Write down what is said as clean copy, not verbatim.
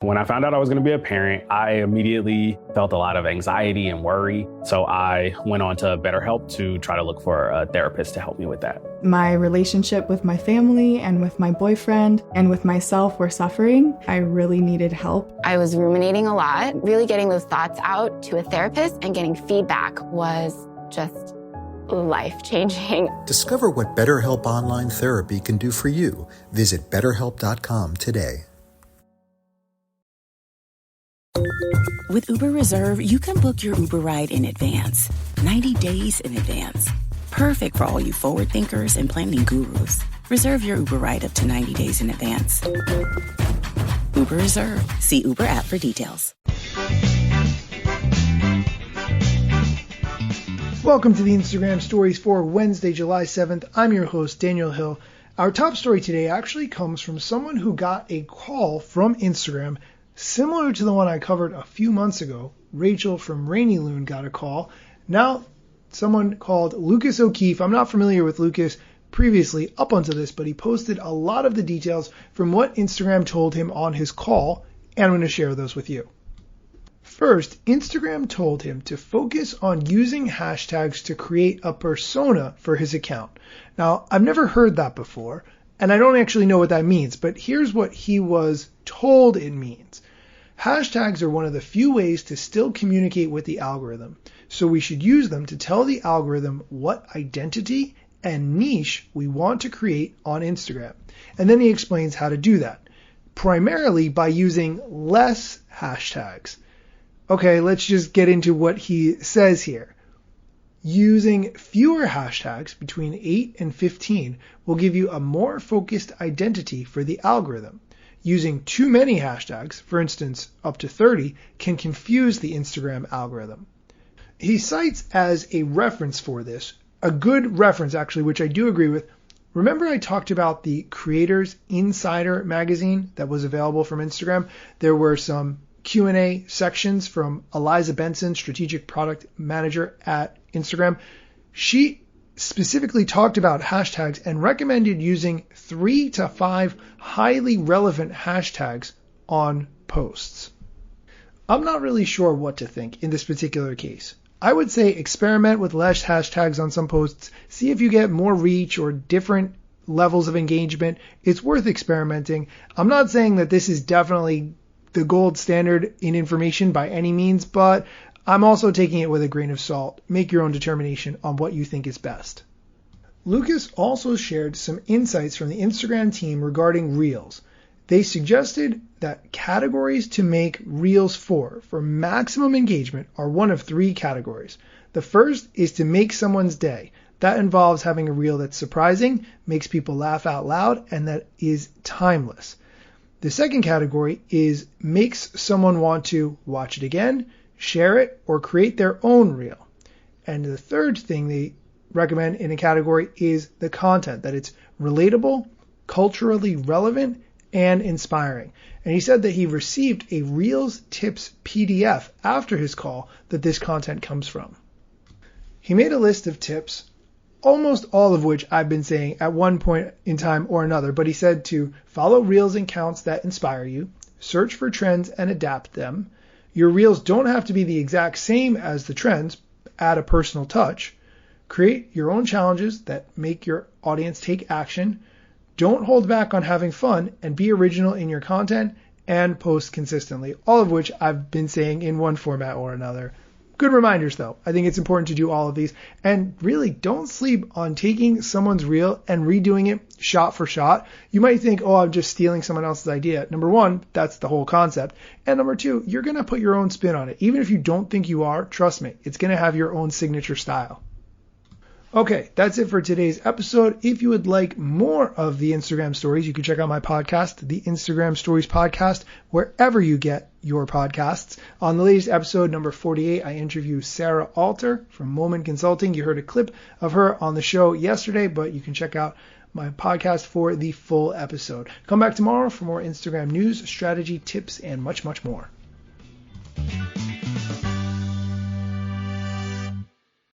When I found out I was going to be a parent, I immediately felt a lot of anxiety and worry. So I went on to BetterHelp to try to look for a therapist to help me with that. My relationship with my family and with my boyfriend and with myself were suffering. I really needed help. I was ruminating a lot. Really getting those thoughts out to a therapist and getting feedback was just life-changing. Discover what BetterHelp Online Therapy can do for you. Visit BetterHelp.com today. With Uber Reserve, you can book your Uber ride in advance, 90 days in advance. Perfect for all you forward thinkers and planning gurus. Reserve your Uber ride up to 90 days in advance. Uber Reserve. See Uber app for details. Welcome to the Instagram Stories for Wednesday, July 7th. I'm your host, Daniel Hill. Our top story today actually comes from someone who got a call from Instagram similar to the one I covered a few months ago. Rachel from Rainy Loon got a call. Now, someone called Lucas O'Keefe. I'm not familiar with Lucas previously up until this, but he posted a lot of the details from what Instagram told him on his call, and I'm going to share those with you. First, Instagram told him to focus on using hashtags to create a persona for his account. Now, I've never heard that before, and I don't actually know what that means, but here's what he was told it means. Hashtags are one of the few ways to still communicate with the algorithm, so we should use them to tell the algorithm what identity and niche we want to create on Instagram. And then he explains how to do that, primarily by using less hashtags. Okay, let's just get into what he says here. Using fewer hashtags, between 8 and 15, will give you a more focused identity for the algorithm. Using too many hashtags, for instance up to 30, can confuse the Instagram algorithm. He cites as a reference for this, a good reference actually, which I do agree with. Remember I talked about the Creators Insider magazine that was available from Instagram? There were some Q&A sections from Eliza Benson, Strategic Product Manager at Instagram. She specifically talked about hashtags and recommended using 3 to 5 highly relevant hashtags on posts. I'm not really sure what to think in this particular case. I would say experiment with less hashtags on some posts, see if you get more reach or different levels of engagement. It's worth experimenting. I'm not saying that this is definitely the gold standard in information by any means, but I'm also taking it with a grain of salt. Make your own determination on what you think is best. Lucas also shared some insights from the Instagram team regarding Reels. They suggested that categories to make Reels for maximum engagement are one of 3 categories. The first is to make someone's day. That involves having a reel that's surprising, makes people laugh out loud, and that is timeless. The second category is makes someone want to watch it again, share it, or create their own reel. And the third thing they recommend in a category is the content, that it's relatable, culturally relevant, and inspiring. And he said that he received a Reels Tips PDF after his call that this content comes from. He made a list of tips, almost all of which I've been saying at one point in time or another, but he said to follow reels and accounts that inspire you, search for trends and adapt them. Your reels don't have to be the exact same as the trends, add a personal touch. Create your own challenges that make your audience take action. Don't hold back on having fun and be original in your content and post consistently, all of which I've been saying in one format or another. Good reminders, though. I think it's important to do all of these. And really, don't sleep on taking someone's reel and redoing it shot for shot. You might think, oh, I'm just stealing someone else's idea. Number one, that's the whole concept. And number two, you're going to put your own spin on it. Even if you don't think you are, trust me, it's going to have your own signature style. Okay, that's it for today's episode. If you would like more of the Instagram stories, you can check out my podcast, the Instagram Stories Podcast, wherever you get your podcasts. On the latest episode, number 48, I interview Sarah Alter from Moment Consulting. You heard a clip of her on the show yesterday, but you can check out my podcast for the full episode. Come back tomorrow for more Instagram news, strategy, tips, and much, much more.